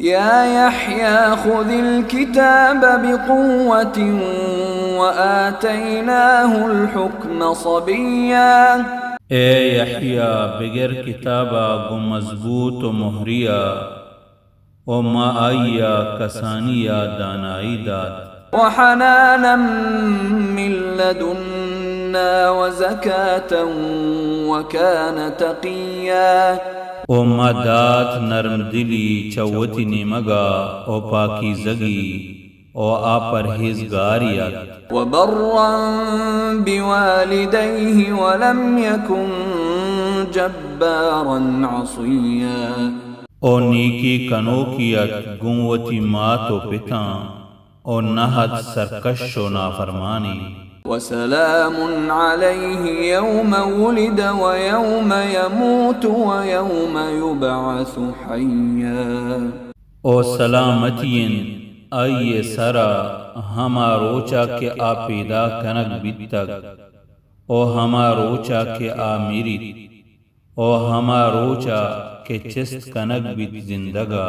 या यह्या खुदिल किताब बिक़ुव्वत वआतैनाहुल हुक्म सबिय्या। ए यह्या बगैर किताबा गो मजबूत व मोहरिया ओ मा आइया कसानिया दानाई दात। वहनाना मिन लदुन्ना वज़कातन वकान तक़िय्या। ओ मा दात नरम दिली चौवती निमगा ओ पाकीज़गी ओ आ परहेज़गारियत। वबर्रन बिवालिदैहि वलम यकुन जब्बारन असिय्या। ओ नीकी कनोकियत गुंवती मात व पिता ओ नहत सरकश व नाफरमानी। वसलामुन अलैहि यौम वुलिद व यौम यमूत व यौम युबअसु हय्या। ओ सलामतियन आइए सरा हमा रोचा के आ पैदा कनक बितक ओ हमा रोचा के आ मीरित ओ हमा रोचा के चिस्त कनक बित जिंदगा।